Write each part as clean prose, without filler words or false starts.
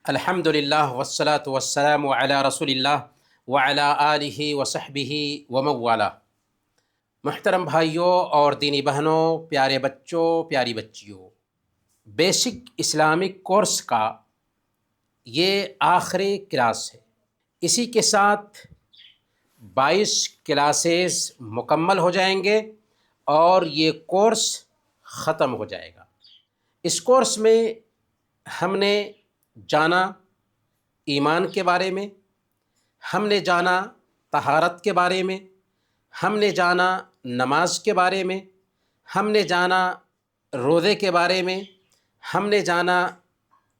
الحمد للہ والصلاة والسلام علی رسول اللہ وعلی آلہ وصحبہ ومن والہ۔ محترم بھائیوں اور دینی بہنوں، پیارے بچوں، پیاری بچیوں، بیسک اسلامک کورس کا یہ آخری کلاس ہے۔ اسی کے ساتھ 22 کلاسز مکمل ہو جائیں گے اور یہ کورس ختم ہو جائے گا۔ اس کورس میں ہم نے جانا ایمان کے بارے میں، ہم نے جانا طہارت کے بارے میں، ہم نے جانا نماز کے بارے میں، ہم نے جانا روزے کے بارے میں، ہم نے جانا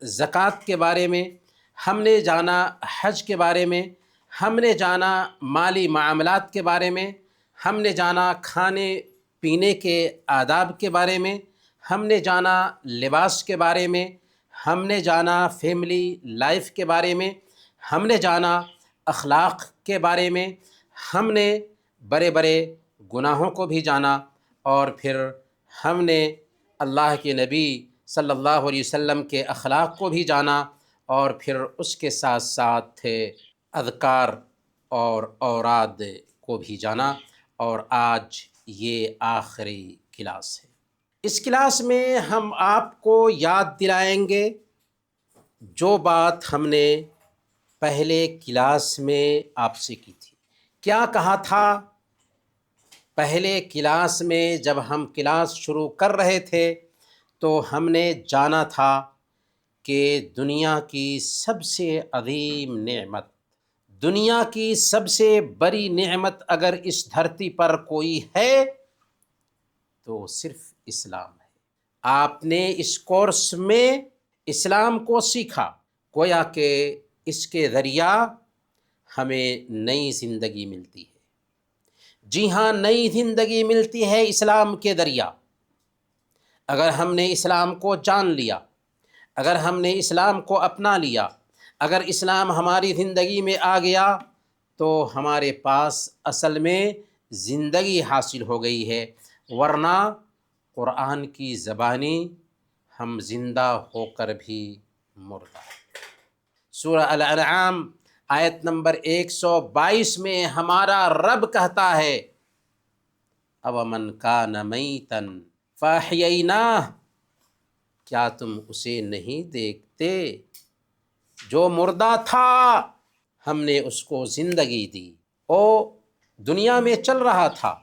زکوٰۃ کے بارے میں، ہم نے جانا حج کے بارے میں، ہم نے جانا مالی معاملات کے بارے میں، ہم نے جانا کھانے پینے کے آداب کے بارے میں، ہم نے جانا لباس کے بارے میں، ہم نے جانا فیملی لائف کے بارے میں، ہم نے جانا اخلاق کے بارے میں، ہم نے بڑے بڑے گناہوں کو بھی جانا، اور پھر ہم نے اللہ کے نبی صلی اللہ علیہ وسلم کے اخلاق کو بھی جانا، اور پھر اس کے ساتھ ساتھ اذکار اور اوراد کو بھی جانا، اور آج یہ آخری کلاس ہے۔ اس کلاس میں ہم آپ کو یاد دلائیں گے جو بات ہم نے پہلے کلاس میں آپ سے کی تھی۔ کیا کہا تھا پہلے کلاس میں؟ جب ہم کلاس شروع کر رہے تھے تو ہم نے جانا تھا کہ دنیا کی سب سے عظیم نعمت، دنیا کی سب سے بڑی نعمت اگر اس دھرتی پر کوئی ہے تو صرف اسلام ہے۔ آپ نے اس کورس میں اسلام کو سیکھا، گویا کہ اس کے ذریعہ ہمیں نئی زندگی ملتی ہے۔ جی ہاں، نئی زندگی ملتی ہے اسلام کے ذریعہ۔ اگر ہم نے اسلام کو جان لیا، اگر ہم نے اسلام کو اپنا لیا، اگر اسلام ہماری زندگی میں آ گیا تو ہمارے پاس اصل میں زندگی حاصل ہو گئی ہے، ورنہ قرآن کی زبانی ہم زندہ ہو کر بھی مردہ۔ سورہ الانعام آیت نمبر 122 میں ہمارا رب کہتا ہے اَوَمَنْ كَانَ مَيْتًا فَأَحْيَيْنَاهُ، کیا تم اسے نہیں دیکھتے جو مردہ تھا، ہم نے اس کو زندگی دی۔ وہ دنیا میں چل رہا تھا،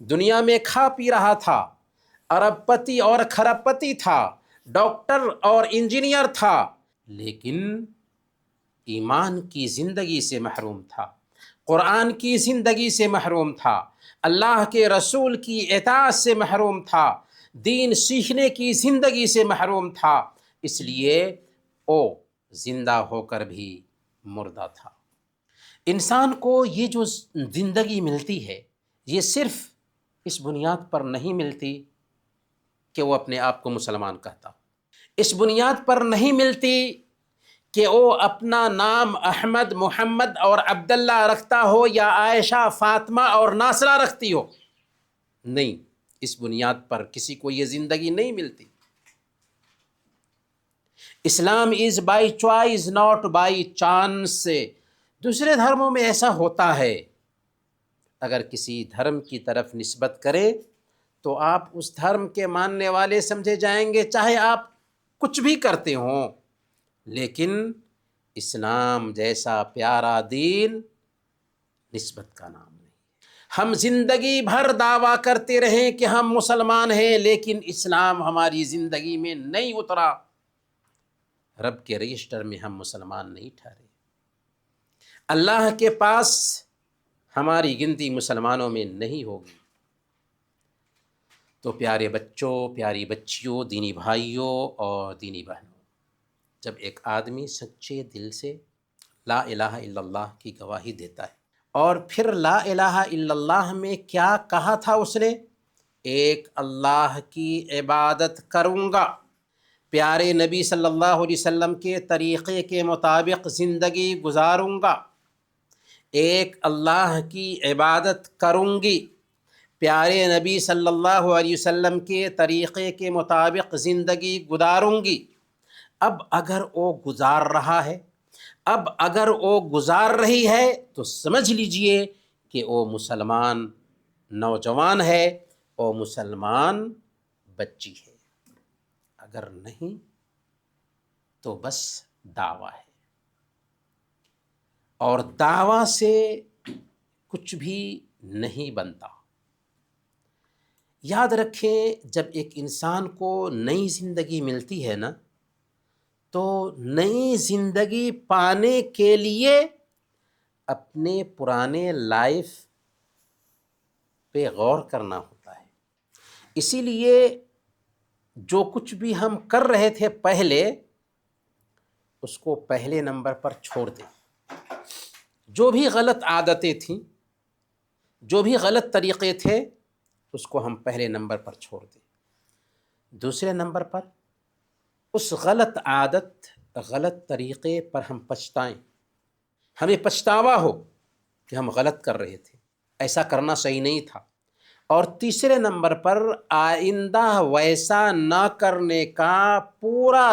دنیا میں کھا پی رہا تھا، ارب پتی اور کھرب پتی تھا، ڈاکٹر اور انجینئر تھا، لیکن ایمان کی زندگی سے محروم تھا، قرآن کی زندگی سے محروم تھا، اللہ کے رسول کی اطاعت سے محروم تھا، دین سیکھنے کی زندگی سے محروم تھا، اس لیے وہ زندہ ہو کر بھی مردہ تھا۔ انسان کو یہ جو زندگی ملتی ہے یہ صرف اس بنیاد پر نہیں ملتی کہ وہ اپنے آپ کو مسلمان کہتا، اس بنیاد پر نہیں ملتی کہ وہ اپنا نام احمد، محمد اور عبداللہ رکھتا ہو یا عائشہ، فاطمہ اور ناصرہ رکھتی ہو، نہیں، اس بنیاد پر کسی کو یہ زندگی نہیں ملتی۔ Islam is by choice not by chance. دوسرے دھرموں میں ایسا ہوتا ہے، اگر کسی دھرم کی طرف نسبت کریں تو آپ اس دھرم کے ماننے والے سمجھے جائیں گے، چاہے آپ کچھ بھی کرتے ہوں، لیکن اسلام جیسا پیارا دین نسبت کا نام نہیں۔ ہم زندگی بھر دعویٰ کرتے رہیں کہ ہم مسلمان ہیں، لیکن اسلام ہماری زندگی میں نہیں اترا، رب کے رجسٹر میں ہم مسلمان نہیں ٹھہرے، اللہ کے پاس ہماری گنتی مسلمانوں میں نہیں ہوگی۔ تو پیارے بچوں، پیاری بچیوں، دینی بھائیوں اور دینی بہنوں، جب ایک آدمی سچے دل سے لا الہ الا اللہ کی گواہی دیتا ہے، اور پھر لا الہ الا اللہ میں کیا کہا تھا اس نے؟ ایک اللہ کی عبادت کروں گا، پیارے نبی صلی اللہ علیہ وسلم کے طریقے کے مطابق زندگی گزاروں گا، ایک اللہ کی عبادت کروں گی، پیارے نبی صلی اللہ علیہ وسلم کے طریقے کے مطابق زندگی گزاروں گی، اب اگر وہ گزار رہا ہے، اب اگر وہ گزار رہی ہے تو سمجھ لیجئے کہ وہ مسلمان نوجوان ہے، وہ مسلمان بچی ہے، اگر نہیں تو بس دعویٰ ہے، اور دعویٰ سے کچھ بھی نہیں بنتا۔ یاد رکھیں، جب ایک انسان کو نئی زندگی ملتی ہے نا، تو نئی زندگی پانے کے لیے اپنے پرانے لائف پہ غور کرنا ہوتا ہے۔ اسی لیے جو کچھ بھی ہم کر رہے تھے پہلے، اس کو پہلے نمبر پر چھوڑ دیں۔ جو بھی غلط عادتیں تھیں، جو بھی غلط طریقے تھے، اس کو ہم پہلے نمبر پر چھوڑ دیں۔ دوسرے نمبر پر اس غلط عادت، غلط طریقے پر ہم پچھتائیں، ہمیں پچھتاوا ہو کہ ہم غلط کر رہے تھے، ایسا کرنا صحیح نہیں تھا۔ اور تیسرے نمبر پر آئندہ ویسا نہ کرنے کا پورا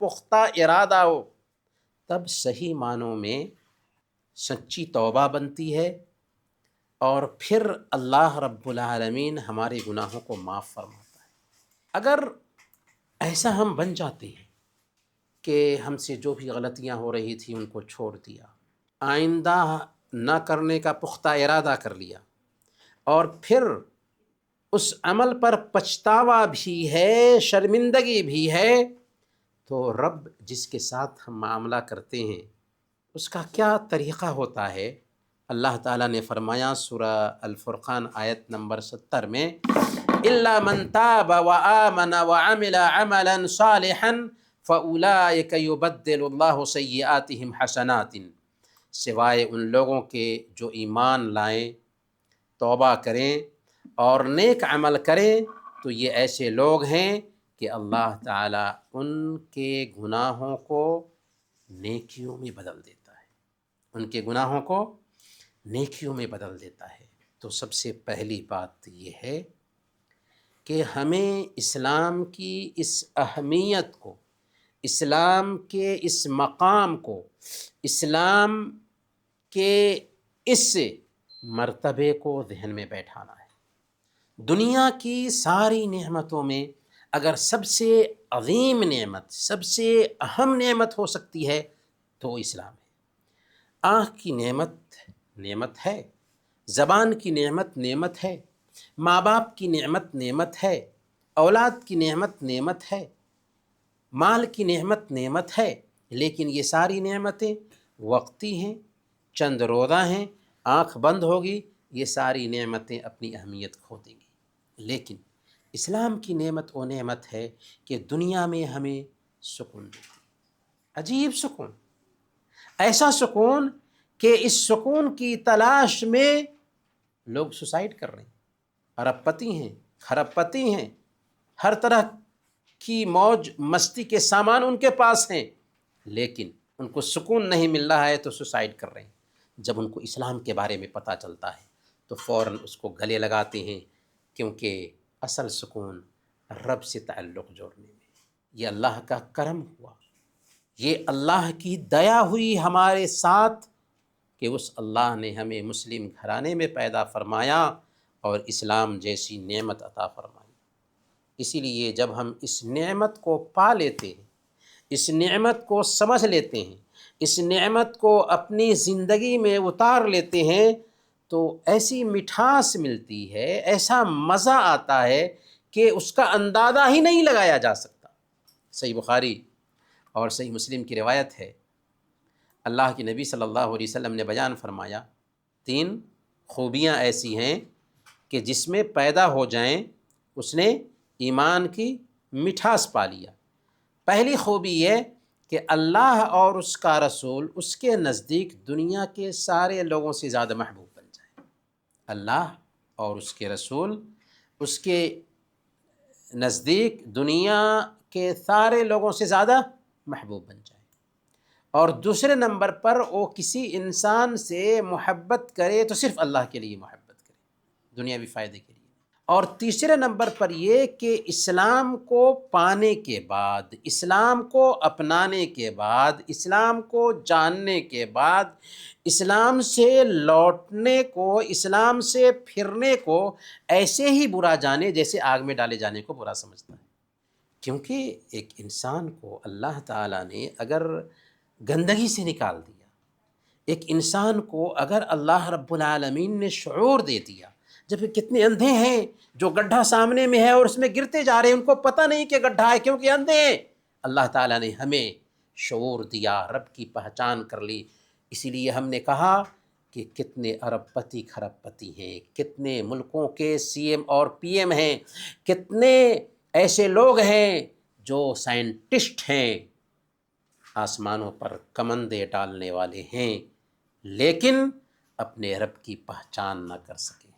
پختہ ارادہ ہو، تب صحیح معنوں میں سچی توبہ بنتی ہے، اور پھر اللہ رب العالمین ہمارے گناہوں کو معاف فرماتا ہے۔ اگر ایسا ہم بن جاتے ہیں کہ ہم سے جو بھی غلطیاں ہو رہی تھیں ان کو چھوڑ دیا، آئندہ نہ کرنے کا پختہ ارادہ کر لیا، اور پھر اس عمل پر پچھتاوا بھی ہے، شرمندگی بھی ہے، تو رب جس کے ساتھ ہم معاملہ کرتے ہیں اس کا کیا طریقہ ہوتا ہے؟ اللہ تعالیٰ نے فرمایا سورہ الفرقان آیت نمبر 70 میں، إِلَّا مَن تَابَ وَآمَنَ وَعَمِلَ عَمَلًا صَالِحًا فَأُولَٰئِكَ يُبَدِّلُ اللَّهُ سَيِّئَاتِهِمْ حَسَنَاتٍ، سوائے ان لوگوں کے جو ایمان لائیں، توبہ کریں اور نیک عمل کریں، تو یہ ایسے لوگ ہیں کہ اللہ تعالیٰ ان کے گناہوں کو نیکیوں میں بدل دیتا ہے، ان کے گناہوں کو نیکیوں میں بدل دیتا ہے۔ تو سب سے پہلی بات یہ ہے کہ ہمیں اسلام کی اس اہمیت کو، اسلام کے اس مقام کو، اسلام کے اس مرتبے کو ذہن میں بیٹھانا ہے۔ دنیا کی ساری نعمتوں میں اگر سب سے عظیم نعمت، سب سے اہم نعمت ہو سکتی ہے تو اسلام ہے۔ آنکھ کی نعمت نعمت ہے، زبان کی نعمت نعمت ہے، ماں باپ کی نعمت نعمت ہے، اولاد کی نعمت نعمت ہے، مال کی نعمت نعمت ہے، لیکن یہ ساری نعمتیں وقتی ہیں، چند روزہ ہیں، آنکھ بند ہوگی یہ ساری نعمتیں اپنی اہمیت کھو دیں گی۔ لیکن اسلام کی نعمت وہ نعمت ہے کہ دنیا میں ہمیں سکون دیتی ہے، عجیب سکون، ایسا سکون کہ اس سکون کی تلاش میں لوگ سوسائڈ کر رہے ہیں، ارب پتی ہیں، کھرب پتی ہیں، ہر طرح کی موج مستی کے سامان ان کے پاس ہیں، لیکن ان کو سکون نہیں مل رہا ہے تو سوسائڈ کر رہے ہیں۔ جب ان کو اسلام کے بارے میں پتہ چلتا ہے تو فوراً اس کو گلے لگاتے ہیں، کیونکہ اصل سکون رب سے تعلق جوڑنے میں۔ یہ اللہ کا کرم ہوا، یہ اللہ کی دیا ہوئی ہمارے ساتھ کہ اس اللہ نے ہمیں مسلم گھرانے میں پیدا فرمایا اور اسلام جیسی نعمت عطا فرمائی۔ اسی لیے جب ہم اس نعمت کو پا لیتے ہیں، اس نعمت کو سمجھ لیتے ہیں، اس نعمت کو اپنی زندگی میں اتار لیتے ہیں، تو ایسی مٹھاس ملتی ہے، ایسا مزہ آتا ہے کہ اس کا اندازہ ہی نہیں لگایا جا سکتا۔ صحیح بخاری اور صحیح مسلم کی روایت ہے، اللہ کے نبی صلی اللہ علیہ وسلم نے بیان فرمایا، 3 خوبیاں ایسی ہیں کہ جس میں پیدا ہو جائیں اس نے ایمان کی مٹھاس پا لیا۔ پہلی خوبی یہ کہ اللہ اور اس کا رسول اس کے نزدیک دنیا کے سارے لوگوں سے زیادہ محبوب بن جائے۔ اللہ اور اس کے رسول اس کے نزدیک دنیا کے سارے لوگوں سے زیادہ محبوب بن جائے، اور دوسرے نمبر پر وہ کسی انسان سے محبت کرے تو صرف اللہ کے لیے محبت کرے، دنیاوی فائدے کے لیے، اور تیسرے نمبر پر یہ کہ اسلام کو پانے کے بعد، اسلام کو اپنانے کے بعد، اسلام کو جاننے کے بعد، اسلام سے لوٹنے کو، اسلام سے پھرنے کو ایسے ہی برا جانے جیسے آگ میں ڈالے جانے کو برا سمجھتا ہے۔ کیونکہ ایک انسان کو اللہ تعالیٰ نے اگر گندگی سے نکال دیا، ایک انسان کو اگر اللہ رب العالمین نے شعور دے دیا، جب کتنے اندھے ہیں جو گڈھا سامنے میں ہے اور اس میں گرتے جا رہے ہیں، ان کو پتہ نہیں کہ گڈھا ہے کیونکہ اندھے ہیں۔ اللہ تعالیٰ نے ہمیں شعور دیا، رب کی پہچان کر لی، اسی لیے ہم نے کہا کہ کتنے ارب پتی کھرب پتی ہیں، کتنے ملکوں کے سی ایم اور پی ایم ہیں، کتنے ایسے لوگ ہیں جو سائنٹسٹ ہیں، آسمانوں پر کمندیں ڈالنے والے ہیں، لیکن اپنے رب کی پہچان نہ کر سکے ہیں۔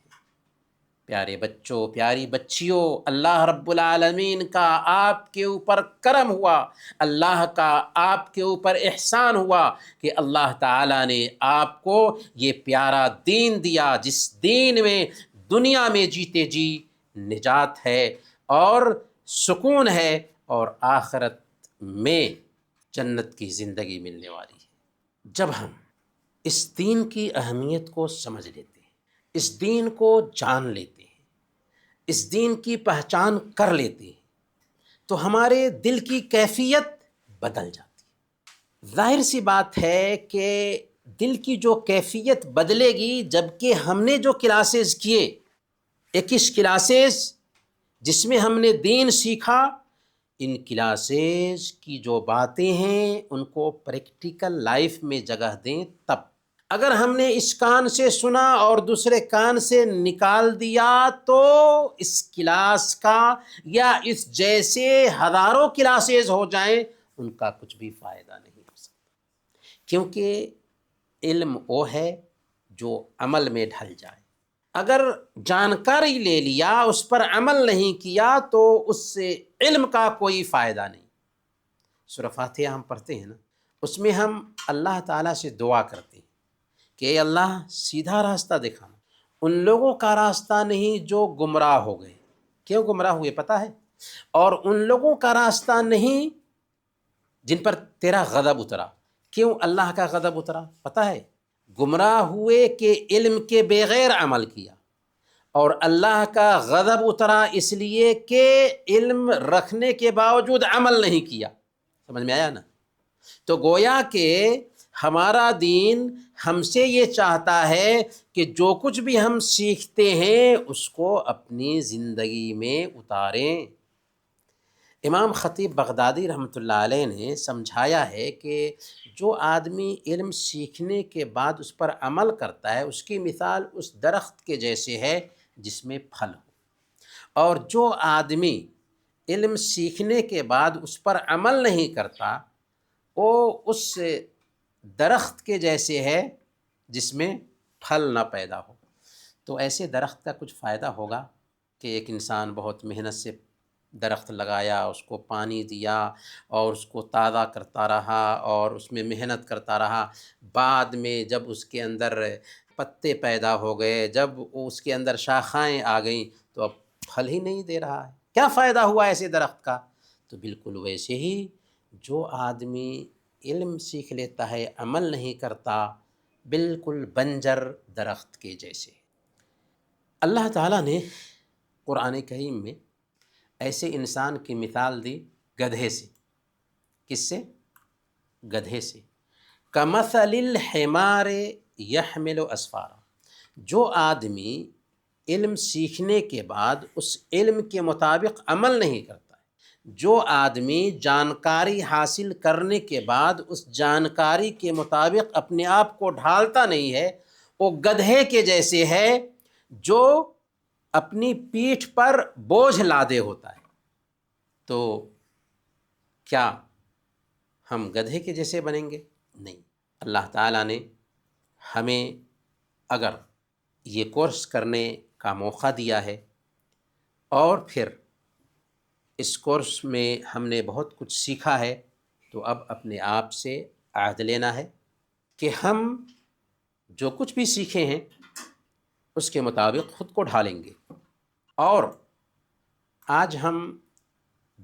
پیارے بچوں، پیاری بچیوں، اللہ رب العالمین کا آپ کے اوپر کرم ہوا، اللہ کا آپ کے اوپر احسان ہوا کہ اللہ تعالیٰ نے آپ کو یہ پیارا دین دیا، جس دین میں دنیا میں جیتے جی نجات ہے اور سکون ہے، اور آخرت میں جنت کی زندگی ملنے والی ہے۔ جب ہم اس دین کی اہمیت کو سمجھ لیتے ہیں، اس دین کو جان لیتے ہیں، اس دین کی پہچان کر لیتے ہیں، تو ہمارے دل کی کیفیت بدل جاتی ہے۔ ظاہر سی بات ہے کہ دل کی جو کیفیت بدلے گی جبکہ ہم نے جو کلاسز کیے، 21 کلاسز جس میں ہم نے دین سیکھا، ان کلاسز کی جو باتیں ہیں ان کو پریکٹیکل لائف میں جگہ دیں تب۔ اگر ہم نے اس کان سے سنا اور دوسرے کان سے نکال دیا تو اس کلاس کا یا اس جیسے ہزاروں کلاسز ہو جائیں ان کا کچھ بھی فائدہ نہیں ہو سکتا، کیونکہ علم وہ ہے جو عمل میں ڈھل جائے۔ اگر جانکاری لے لیا اس پر عمل نہیں کیا تو اس سے علم کا کوئی فائدہ نہیں۔ سورہ فاتحہ ہم پڑھتے ہیں نا، اس میں ہم اللہ تعالیٰ سے دعا کرتے ہیں کہ اے اللہ سیدھا راستہ دکھانا، ان لوگوں کا راستہ نہیں جو گمراہ ہو گئے۔ کیوں گمراہ ہوئے پتہ ہے؟ اور ان لوگوں کا راستہ نہیں جن پر تیرا غضب اترا۔ کیوں اللہ کا غضب اترا پتہ ہے؟ گمراہ ہوئے کہ علم کے بغیر عمل کیا، اور اللہ کا غضب اترا اس لیے کہ علم رکھنے کے باوجود عمل نہیں کیا۔ سمجھ میں آیا نا؟ تو گویا کہ ہمارا دین ہم سے یہ چاہتا ہے کہ جو کچھ بھی ہم سیکھتے ہیں اس کو اپنی زندگی میں اتاریں۔ امام خطیب بغدادی رحمۃ اللہ علیہ نے سمجھایا ہے کہ جو آدمی علم سیکھنے کے بعد اس پر عمل کرتا ہے اس کی مثال اس درخت کے جیسے ہے جس میں پھل ہو، اور جو آدمی علم سیکھنے کے بعد اس پر عمل نہیں کرتا وہ اس درخت کے جیسے ہے جس میں پھل نہ پیدا ہو۔ تو ایسے درخت کا کچھ فائدہ ہوگا کہ ایک انسان بہت محنت سے درخت لگایا، اس کو پانی دیا اور اس کو تازہ کرتا رہا اور اس میں محنت کرتا رہا، بعد میں جب اس کے اندر پتے پیدا ہو گئے، جب اس کے اندر شاخائیں آ گئیں تو اب پھل ہی نہیں دے رہا ہے، کیا فائدہ ہوا ایسے درخت کا؟ تو بالکل ویسے ہی جو آدمی علم سیکھ لیتا ہے عمل نہیں کرتا، بالکل بنجر درخت کے جیسے۔ اللہ تعالیٰ نے قرآن کریم میں ایسے انسان کی مثال دی گدھے سے۔ کس سے؟ گدھے سے۔ کمثل الحمار یحمل اسفارا۔ جو آدمی علم سیکھنے کے بعد اس علم کے مطابق عمل نہیں کرتا ہے، جو آدمی جانکاری حاصل کرنے کے بعد اس جانکاری کے مطابق اپنے آپ کو ڈھالتا نہیں ہے، وہ گدھے کے جیسے ہے جو اپنی پیٹھ پر بوجھ لادے ہوتا ہے۔ تو کیا ہم گدھے کے جیسے بنیں گے؟ نہیں۔ اللہ تعالیٰ نے ہمیں اگر یہ کورس کرنے کا موقع دیا ہے اور پھر اس کورس میں ہم نے بہت کچھ سیکھا ہے، تو اب اپنے آپ سے عہد لینا ہے کہ ہم جو کچھ بھی سیکھے ہیں اس کے مطابق خود کو ڈھالیں گے۔ اور آج ہم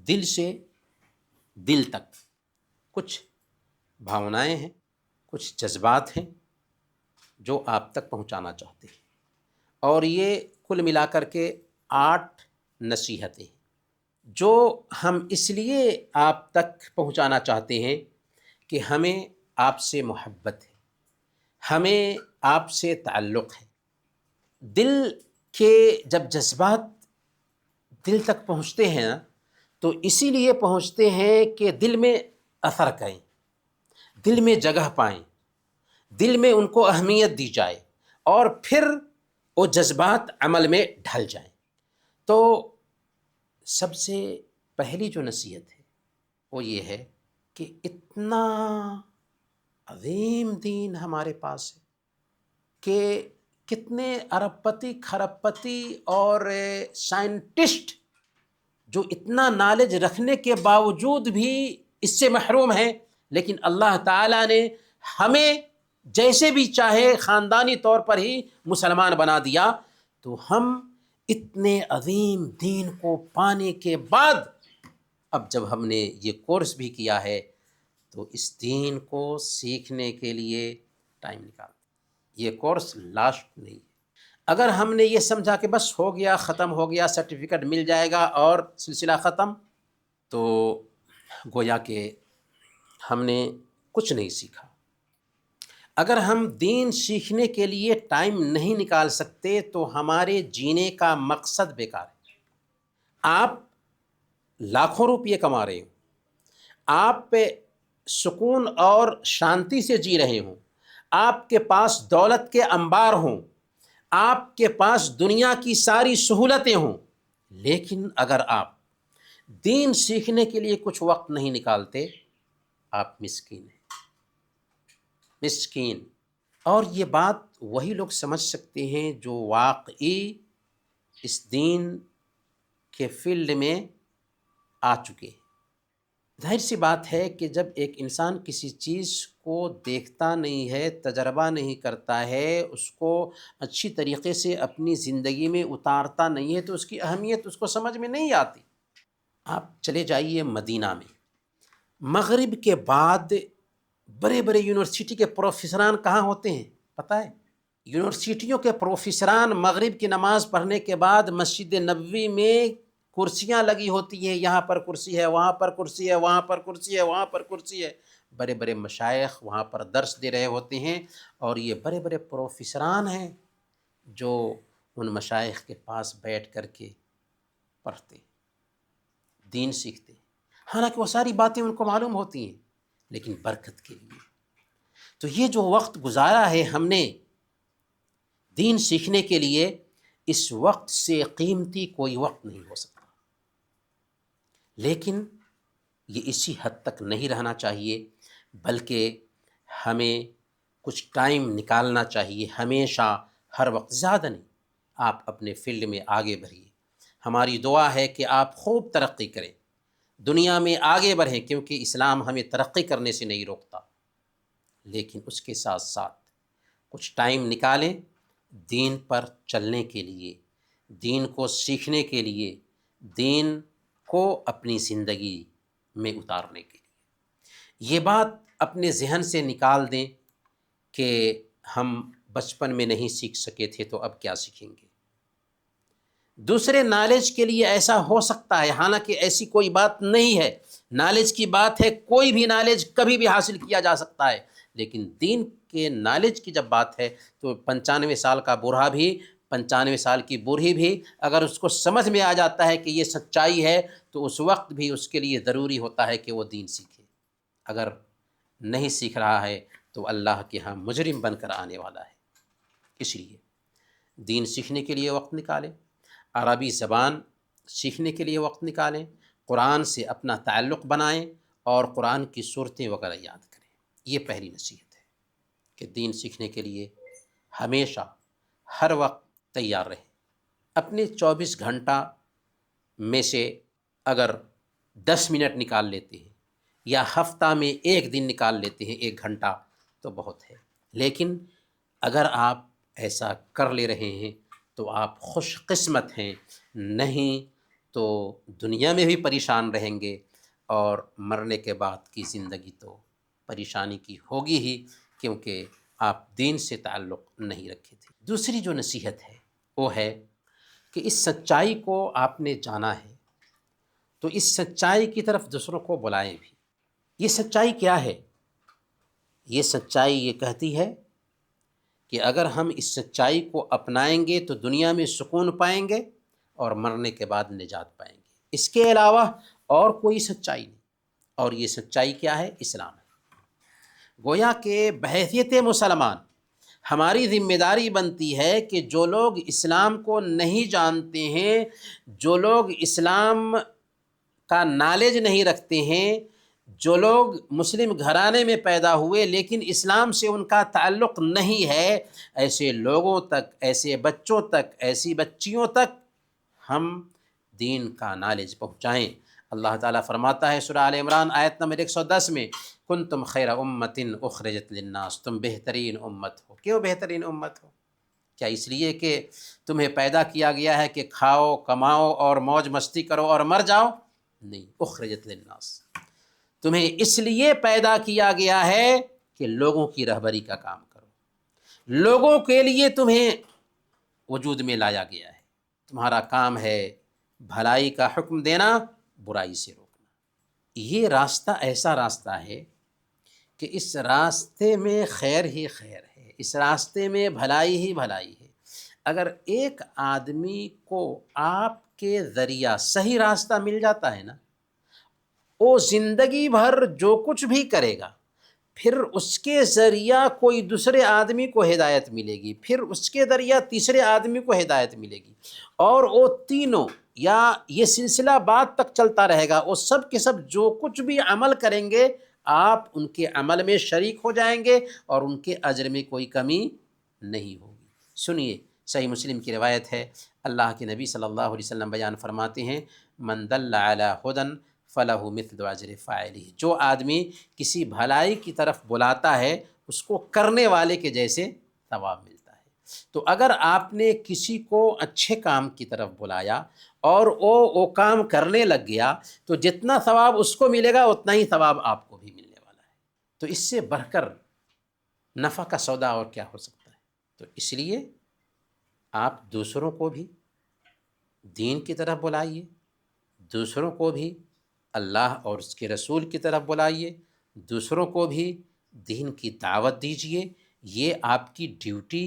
دل سے دل تک کچھ بھاونائیں ہیں، کچھ جذبات ہیں جو آپ تک پہنچانا چاہتے ہیں، اور یہ کل ملا کر کے 8 نصیحتیں جو ہم اس لیے آپ تک پہنچانا چاہتے ہیں کہ ہمیں آپ سے محبت ہے، ہمیں آپ سے تعلق ہے۔ دل کے جب جذبات دل تک پہنچتے ہیں نا، تو اسی لیے پہنچتے ہیں کہ دل میں اثر کریں، دل میں جگہ پائیں، دل میں ان کو اہمیت دی جائے، اور پھر وہ جذبات عمل میں ڈھل جائیں۔ تو سب سے پہلی جو نصیحت ہے وہ یہ ہے کہ اتنا عظیم دین ہمارے پاس ہے کہ کتنے ارب پتی کھرب پتی اور سائنٹسٹ جو اتنا نالج رکھنے کے باوجود بھی اس سے محروم ہیں، لیکن اللہ تعالیٰ نے ہمیں جیسے بھی چاہے خاندانی طور پر ہی مسلمان بنا دیا۔ تو ہم اتنے عظیم دین کو پانے کے بعد اب جب ہم نے یہ کورس بھی کیا ہے تو اس دین کو سیکھنے کے لیے ٹائم نکال، یہ کورس لاسٹ نہیں ہے۔ اگر ہم نے یہ سمجھا کہ بس ہو گیا، ختم ہو گیا، سرٹیفکیٹ مل جائے گا اور سلسلہ ختم، تو گویا کہ ہم نے کچھ نہیں سیکھا۔ اگر ہم دین سیکھنے کے لیے ٹائم نہیں نکال سکتے تو ہمارے جینے کا مقصد بیکار ہے۔ آپ لاکھوں روپئے کما رہے ہوں، آپ پہ سکون اور شانتی سے جی رہے ہوں، آپ کے پاس دولت کے انبار ہوں، آپ کے پاس دنیا کی ساری سہولتیں ہوں، لیکن اگر آپ دین سیکھنے کے لیے کچھ وقت نہیں نکالتے، آپ مسکین ہیں، مسکین۔ اور یہ بات وہی لوگ سمجھ سکتے ہیں جو واقعی اس دین کے فیلڈ میں آ چکے ہیں۔ ظاہر سی بات ہے کہ جب ایک انسان کسی چیز کو دیکھتا نہیں ہے، تجربہ نہیں کرتا ہے، اس کو اچھی طریقے سے اپنی زندگی میں اتارتا نہیں ہے، تو اس کی اہمیت اس کو سمجھ میں نہیں آتی۔ آپ چلے جائیے مدینہ میں، مغرب کے بعد بڑے بڑے یونیورسٹی کے پروفیسران کہاں ہوتے ہیں پتہ ہے؟ یونیورسٹیوں کے پروفیسران مغرب کی نماز پڑھنے کے بعد مسجد نبوی میں کرسیاں لگی ہوتی ہیں، یہاں پر کرسی ہے، وہاں پر کرسی ہے، وہاں پر کرسی ہے، وہاں پر کرسی ہے، بڑے بڑے مشائخ وہاں پر درس دے رہے ہوتے ہیں، اور یہ بڑے بڑے پروفیسران ہیں جو ان مشائخ کے پاس بیٹھ کر کے پڑھتے، دین سیکھتے، حالانکہ وہ ساری باتیں ان کو معلوم ہوتی ہیں، لیکن برکت کے لیے۔ تو یہ جو وقت گزارا ہے ہم نے دین سیکھنے کے لیے، اس وقت سے قیمتی کوئی وقت نہیں ہو سکتا، لیکن یہ اسی حد تک نہیں رہنا چاہیے، بلکہ ہمیں کچھ ٹائم نکالنا چاہیے، ہمیشہ ہر وقت، زیادہ نہیں۔ آپ اپنے فیلڈ میں آگے بڑھیے، ہماری دعا ہے کہ آپ خوب ترقی کریں، دنیا میں آگے بڑھیں، کیونکہ اسلام ہمیں ترقی کرنے سے نہیں روکتا، لیکن اس کے ساتھ ساتھ کچھ ٹائم نکالیں دین پر چلنے کے لیے، دین کو سیکھنے کے لیے، دین کو اپنی زندگی میں اتارنے کے لیے۔ یہ بات اپنے ذہن سے نکال دیں کہ ہم بچپن میں نہیں سیکھ سکے تھے تو اب کیا سیکھیں گے۔ دوسرے نالج کے لیے ایسا ہو سکتا ہے، حالانکہ ایسی کوئی بات نہیں ہے، نالج کی بات ہے، کوئی بھی نالج کبھی بھی حاصل کیا جا سکتا ہے، لیکن دین کے نالج کی جب بات ہے تو 95 سال کا بوڑھا بھی، 95 سال کی بوڑھی بھی، اگر اس کو سمجھ میں آ جاتا ہے کہ یہ سچائی ہے تو اس وقت بھی اس کے لیے ضروری ہوتا ہے کہ وہ دین سیکھے۔ اگر نہیں سیکھ رہا ہے تو اللہ کے ہاں مجرم بن کر آنے والا ہے۔ اس لیے دین سیکھنے کے لیے وقت نکالیں، عربی زبان سیکھنے کے لیے وقت نکالیں، قرآن سے اپنا تعلق بنائیں، اور قرآن کی صورتیں وغیرہ یاد کریں۔ یہ پہلی نصیحت ہے کہ دین سیکھنے کے لیے ہمیشہ ہر وقت تیار رہیں۔ اپنے 24 گھنٹہ میں سے اگر 10 منٹ نکال لیتے ہیں، یا ہفتہ میں ایک دن نکال لیتے ہیں 1 گھنٹہ، تو بہت ہے، لیکن اگر آپ ایسا کر لے رہے ہیں تو آپ خوش قسمت ہیں، نہیں تو دنیا میں بھی پریشان رہیں گے اور مرنے کے بعد کی زندگی تو پریشانی کی ہوگی ہی، کیونکہ آپ دین سے تعلق نہیں رکھے تھے۔ دوسری جو نصیحت ہے وہ ہے کہ اس سچائی کو آپ نے جانا ہے تو اس سچائی کی طرف دوسروں کو بلائیں بھی۔ یہ سچائی کیا ہے؟ یہ سچائی یہ کہتی ہے کہ اگر ہم اس سچائی کو اپنائیں گے تو دنیا میں سکون پائیں گے اور مرنے کے بعد نجات پائیں گے۔ اس کے علاوہ اور کوئی سچائی نہیں۔ اور یہ سچائی کیا ہے؟ اسلام ہے۔ گویا کہ بحیثیت مسلمان ہماری ذمہ داری بنتی ہے کہ جو لوگ اسلام کو نہیں جانتے ہیں، جو لوگ اسلام کا نالج نہیں رکھتے ہیں، جو لوگ مسلم گھرانے میں پیدا ہوئے لیکن اسلام سے ان کا تعلق نہیں ہے، ایسے لوگوں تک، ایسے بچوں تک، ایسی بچیوں تک ہم دین کا نالج پہنچائیں۔ اللہ تعالیٰ فرماتا ہے سورہ آل عمران آیت نمبر 110 میں، کنتم خیر امت اخرجت للناس، تم بہترین امت ہو۔ کیوں بہترین امت ہو؟ کیا اس لیے کہ تمہیں پیدا کیا گیا ہے کہ کھاؤ، کماؤ اور موج مستی کرو اور مر جاؤ؟ نہیں، اخرجت للناس، تمہیں اس لیے پیدا کیا گیا ہے کہ لوگوں کی رہبری کا کام کرو، لوگوں کے لیے تمہیں وجود میں لایا گیا ہے۔ تمہارا کام ہے بھلائی کا حکم دینا، برائی سے روکنا۔ یہ راستہ ایسا راستہ ہے کہ اس راستے میں خیر ہی خیر ہے، اس راستے میں بھلائی ہی بھلائی ہے۔ اگر ایک آدمی کو آپ کے ذریعہ صحیح راستہ مل جاتا ہے نا، وہ زندگی بھر جو کچھ بھی کرے گا، پھر اس کے ذریعہ کوئی دوسرے آدمی کو ہدایت ملے گی، پھر اس کے ذریعہ تیسرے آدمی کو ہدایت ملے گی، اور وہ تینوں یا یہ سلسلہ بعد تک چلتا رہے گا۔ وہ سب کے سب جو کچھ بھی عمل کریں گے، آپ ان کے عمل میں شریک ہو جائیں گے اور ان کے اجر میں کوئی کمی نہیں ہوگی۔ سنیے، صحیح مسلم کی روایت ہے، اللہ کے نبی صلی اللہ علیہ وسلم بیان فرماتے ہیں، من دل علی ہدی فلہ مثل اجر فاعلہ، جو آدمی کسی بھلائی کی طرف بلاتا ہے اس کو کرنے والے کے جیسے ثواب ملتا ہے۔ تو اگر آپ نے کسی کو اچھے کام کی طرف بلایا اور وہ کام کرنے لگ گیا تو جتنا ثواب اس کو ملے گا اتنا ہی ثواب آپ کو بھی ملنے والا ہے۔ تو اس سے بڑھ کر نفع کا سودا اور کیا ہو سکتا ہے؟ تو اس لیے آپ دوسروں کو بھی دین کی طرف بلائیے، دوسروں کو بھی اللہ اور اس کے رسول کی طرف بلائیے، دوسروں کو بھی دین کی دعوت دیجیے۔ یہ آپ کی ڈیوٹی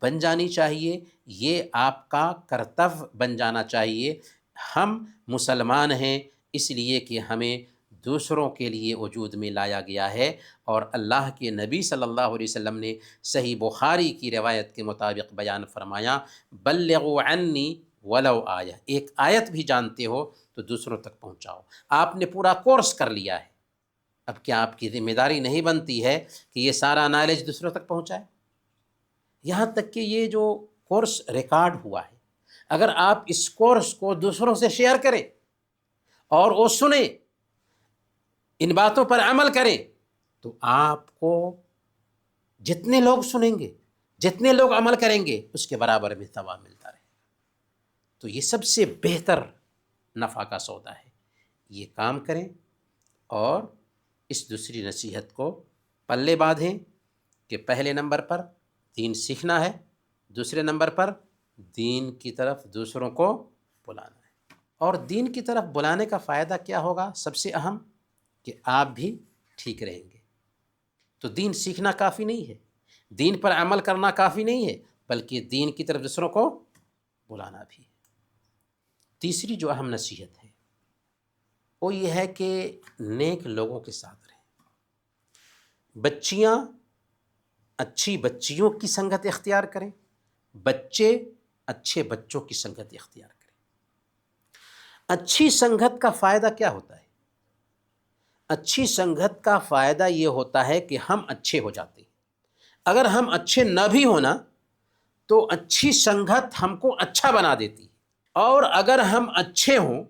بن جانی چاہیے، یہ آپ کا کرتویہ بن جانا چاہیے۔ ہم مسلمان ہیں اس لیے کہ ہمیں دوسروں کے لیے وجود میں لایا گیا ہے، اور اللہ کے نبی صلی اللہ علیہ وسلم نے صحیح بخاری کی روایت کے مطابق بیان فرمایا، بلغوا عنی ولو آیہ، ایک آیت بھی جانتے ہو تو دوسروں تک پہنچاؤ۔ آپ نے پورا کورس کر لیا ہے، اب کیا آپ کی ذمہ داری نہیں بنتی ہے کہ یہ سارا نالج دوسروں تک پہنچائے؟ یہاں تک کہ یہ جو کورس ریکارڈ ہوا ہے، اگر آپ اس کورس کو دوسروں سے شیئر کریں اور وہ سنیں، ان باتوں پر عمل کریں، تو آپ کو جتنے لوگ سنیں گے، جتنے لوگ عمل کریں گے، اس کے برابر میں ثواب ملتا رہے۔ تو یہ سب سے بہتر نفع کا سودا ہے۔ یہ کام کریں اور اس دوسری نصیحت کو پلے باندھیں کہ پہلے نمبر پر دین سیکھنا ہے، دوسرے نمبر پر دین کی طرف دوسروں کو بلانا ہے۔ اور دین کی طرف بلانے کا فائدہ کیا ہوگا؟ سب سے اہم کہ آپ بھی ٹھیک رہیں گے۔ تو دین سیکھنا کافی نہیں ہے، دین پر عمل کرنا کافی نہیں ہے، بلکہ دین کی طرف دوسروں کو بلانا بھی ہے۔ تیسری جو اہم نصیحت ہے وہ یہ ہے کہ نیک لوگوں کے ساتھ رہیں۔ بچیاں اچھی بچیوں کی سنگت اختیار کریں، بچے اچھے بچوں کی سنگت اختیار کریں۔ اچھی سنگت کا فائدہ کیا ہوتا ہے؟ اچھی سنگت کا فائدہ یہ ہوتا ہے کہ ہم اچھے ہو جاتے ہیں۔ اگر ہم اچھے نہ بھی ہونا تو اچھی سنگت ہم کو اچھا بنا دیتی ہے، اور اگر ہم اچھے ہوں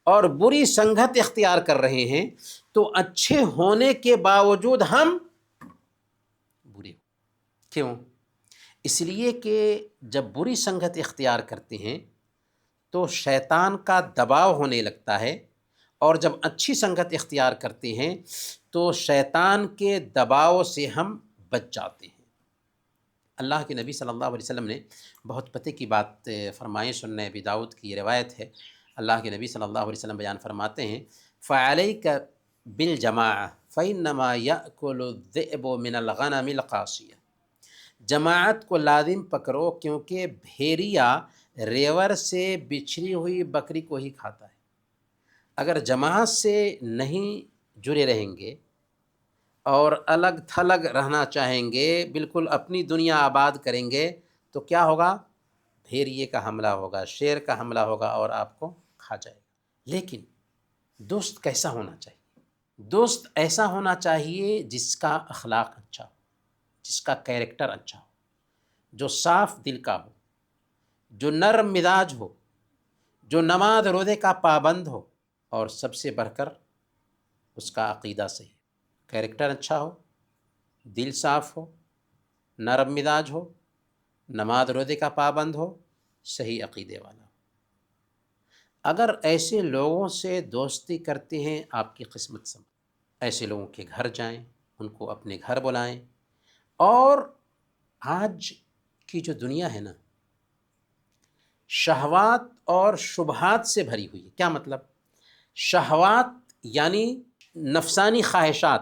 اور بری سنگت اختیار کر رہے ہیں تو اچھے ہونے کے باوجود ہم برے ہوں۔ کیوں؟ اس لیے کہ جب بری سنگت اختیار کرتے ہیں تو شیطان کا دباؤ ہونے لگتا ہے، اور جب اچھی سنگت اختیار کرتے ہیں تو شیطان کے دباؤ سے ہم بچ جاتے ہیں۔ اللہ کے نبی صلی اللہ علیہ وسلم نے بہت پتے کی بات فرمائے، سنن ابی داؤد کی یہ روایت ہے۔ اللہ کے نبی صلی اللہ علیہ وسلم بیان فرماتے ہیں، فَعَلَيْكَ بِالْجَمَاعَةِ فَإِنَّمَا يَأْكُلُ الذِّئْبُ مِنَ الْغَنَمِ الْقَاسِيَةِ۔ جماعت کو لازم پکڑو، کیونکہ بھیڑیا ریور سے بچھڑی ہوئی بکری کو ہی کھاتا ہے۔ اگر جماعت سے نہیں جڑے رہیں گے اور الگ تھلگ رہنا چاہیں گے، بالکل اپنی دنیا آباد کریں گے، تو کیا ہوگا؟ بھیڑیے کا حملہ ہوگا، شیر کا حملہ ہوگا اور آپ کو کھا جائے گا۔ لیکن دوست کیسا ہونا چاہیے؟ دوست ایسا ہونا چاہیے جس کا اخلاق اچھا ہو، جس کا کیریکٹر اچھا ہو، جو صاف دل کا ہو، جو نرم مزاج ہو، جو نماز روزے کا پابند ہو، اور سب سے بڑھ کر اس کا عقیدہ صحیح، کیریکٹر اچھا ہو، دل صاف ہو، نرم مزاج ہو، نماز روزے کا پابند ہو، صحیح عقیدے والا ہو۔ اگر ایسے لوگوں سے دوستی کرتے ہیں، آپ کی قسمت سمجھ، ایسے لوگوں کے گھر جائیں، ان کو اپنے گھر بلائیں۔ اور آج کی جو دنیا ہے نا، شہوات اور شبہات سے بھری ہوئی ہے۔ کیا مطلب؟ شہوات یعنی نفسانی خواہشات،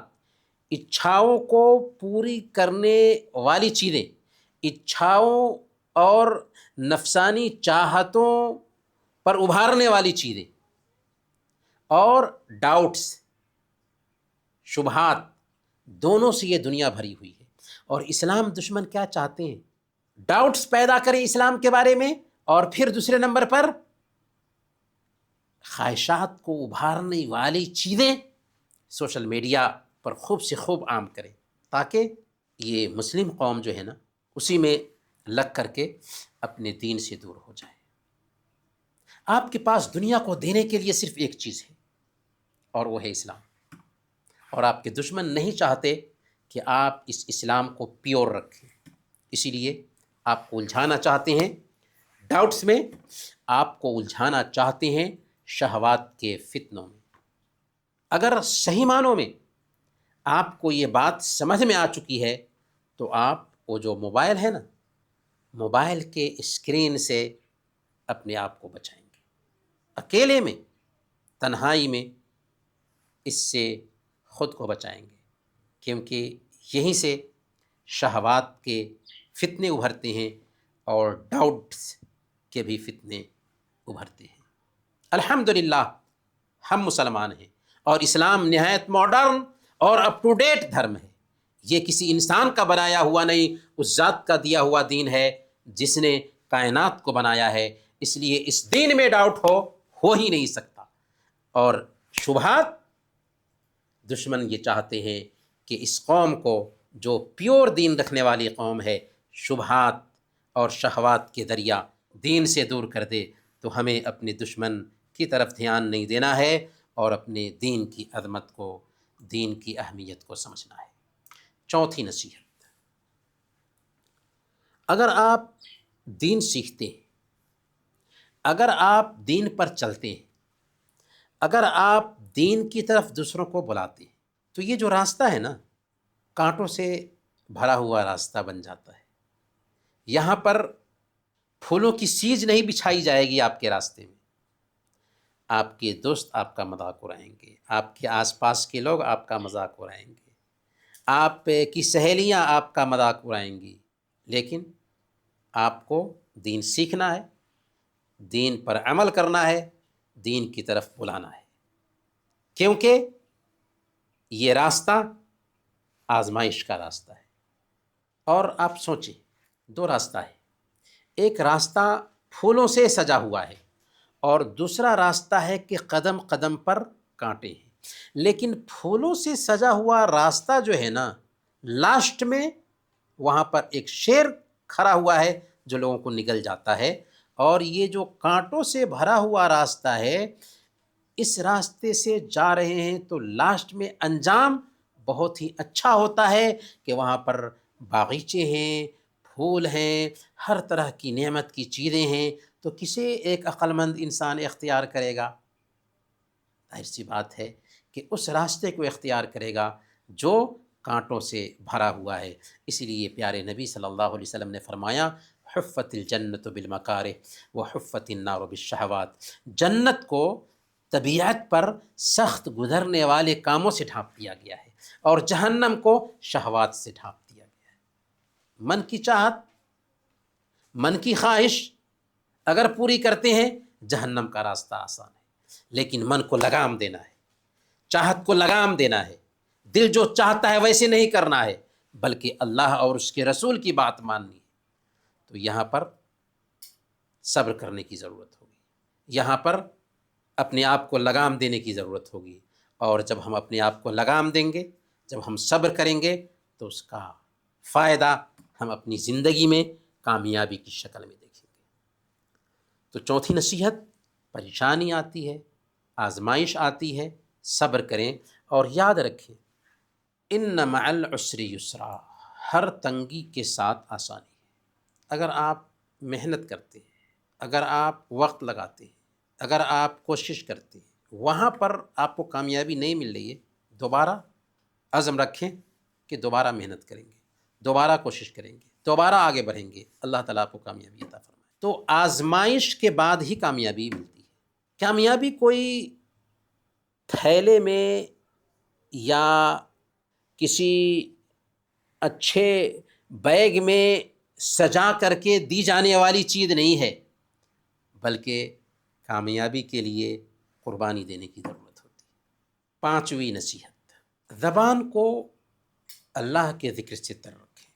اچھاؤں کو پوری کرنے والی چیزیں، اچھاؤں اور نفسانی چاہتوں پر ابھارنے والی چیزیں، اور ڈاؤٹس، شبہات، دونوں سے یہ دنیا بھری ہوئی ہے۔ اور اسلام دشمن کیا چاہتے ہیں؟ ڈاؤٹس پیدا کریں اسلام کے بارے میں، اور پھر دوسرے نمبر پر خواہشات کو ابھارنے والی چیزیں سوشل میڈیا پر خوب سے خوب عام کریں، تاکہ یہ مسلم قوم جو ہے نا، اسی میں لگ کر کے اپنے دین سے دور ہو جائے۔ آپ کے پاس دنیا کو دینے کے لیے صرف ایک چیز ہے، اور وہ ہے اسلام۔ اور آپ کے دشمن نہیں چاہتے کہ آپ اس اسلام کو پیور رکھیں، اسی لیے آپ کو الجھانا چاہتے ہیں ڈاؤٹس میں، آپ کو الجھانا چاہتے ہیں شہوات کے فتنوں میں۔ اگر صحیح معنوں میں آپ کو یہ بات سمجھ میں آ چکی ہے تو آپ وہ جو موبائل ہے نا، موبائل کے اسکرین سے اپنے آپ کو بچائیں گے، اکیلے میں، تنہائی میں اس سے خود کو بچائیں گے، کیونکہ یہیں سے شہوات کے فتنے ابھرتے ہیں اور ڈاؤٹس کے بھی فتنے ابھرتے ہیں۔ الحمدللہ ہم مسلمان ہیں، اور اسلام نہایت ماڈرن اور اپ ٹو ڈیٹ دھرم ہے۔ یہ کسی انسان کا بنایا ہوا نہیں، اس ذات کا دیا ہوا دین ہے جس نے کائنات کو بنایا ہے۔ اس لیے اس دین میں ڈاؤٹ ہو ہی نہیں سکتا۔ اور شبہات، دشمن یہ چاہتے ہیں کہ اس قوم کو، جو پیور دین رکھنے والی قوم ہے، شبہات اور شہوات کے ذریعہ دین سے دور کر دے۔ تو ہمیں اپنے دشمن کی طرف دھیان نہیں دینا ہے، اور اپنے دین کی عظمت کو، دین کی اہمیت کو سمجھنا ہے۔ چوتھی نصیحت، اگر آپ دین سیکھتے ہیں، اگر آپ دین پر چلتے ہیں، اگر آپ دین کی طرف دوسروں کو بلاتے ہیں، تو یہ جو راستہ ہے نا، کانٹوں سے بھرا ہوا راستہ بن جاتا ہے۔ یہاں پر پھولوں کی سیج نہیں بچھائی جائے گی آپ کے راستے میں۔ آپ کے دوست آپ کا مذاق اڑائیں گے، آپ کے آس پاس کے لوگ آپ کا مذاق اڑائیں گے، آپ کی سہیلیاں آپ کا مذاق اڑائیں گی، لیکن آپ کو دین سیکھنا ہے، دین پر عمل کرنا ہے، دین کی طرف بلانا ہے، کیونکہ یہ راستہ آزمائش کا راستہ ہے۔ اور آپ سوچیں، دو راستہ ہے، ایک راستہ پھولوں سے سجا ہوا ہے، اور دوسرا راستہ ہے کہ قدم قدم پر کانٹے ہیں۔ لیکن پھولوں سے سجا ہوا راستہ جو ہے نا، لاسٹ میں وہاں پر ایک شیر کھڑا ہوا ہے جو لوگوں کو نگل جاتا ہے، اور یہ جو کانٹوں سے بھرا ہوا راستہ ہے، اس راستے سے جا رہے ہیں تو لاسٹ میں انجام بہت ہی اچھا ہوتا ہے کہ وہاں پر باغیچے ہیں، پھول ہیں، ہر طرح کی نعمت کی چیزیں ہیں، تو کسے ایک عقل مند انسان اختیار کرے گا؟ ظاہر سی بات ہے کہ اس راستے کو اختیار کرے گا جو کانٹوں سے بھرا ہوا ہے۔ اسی لیے پیارے نبی صلی اللہ علیہ وسلم نے فرمایا حفت الجنت بالمکارہ وحفت النار بالشہوات، جنت کو طبیعت پر سخت گزرنے والے کاموں سے ڈھانپ دیا گیا ہے اور جہنم کو شہوات سے ڈھانپ دیا گیا ہے۔ من کی چاہت، من کی خواہش اگر پوری کرتے ہیں جہنم کا راستہ آسان ہے، لیکن من کو لگام دینا ہے، چاہت کو لگام دینا ہے، دل جو چاہتا ہے ویسے نہیں کرنا ہے بلکہ اللہ اور اس کے رسول کی بات ماننی ہے۔ تو یہاں پر صبر کرنے کی ضرورت ہوگی، یہاں پر اپنے آپ کو لگام دینے کی ضرورت ہوگی، اور جب ہم اپنے آپ کو لگام دیں گے، جب ہم صبر کریں گے تو اس کا فائدہ ہم اپنی زندگی میں کامیابی کی شکل میں دیکھیں گے۔ تو چوتھی نصیحت، پریشانی آتی ہے، آزمائش آتی ہے، صبر کریں اور یاد رکھیں ان مع العسر یسرا، ہر تنگی کے ساتھ آسانی ہے۔ اگر آپ محنت کرتے ہیں، اگر آپ وقت لگاتے ہیں، اگر آپ کوشش کرتے ہیں، وہاں پر آپ کو کامیابی نہیں مل رہی ہے، دوبارہ عزم رکھیں کہ دوبارہ محنت کریں گے، دوبارہ کوشش کریں گے، دوبارہ آگے بڑھیں گے، اللہ تعالیٰ آپ کو کامیابی عطا فرمائے۔ تو آزمائش کے بعد ہی کامیابی ملتی ہے۔ کامیابی کوئی تھیلے میں یا کسی اچھے بیگ میں سجا کر کے دی جانے والی چیز نہیں ہے، بلکہ کامیابی کے لیے قربانی دینے کی ضرورت ہوتی ہے۔ پانچویں نصیحت، زبان کو اللہ کے ذکر سے تر رکھیں۔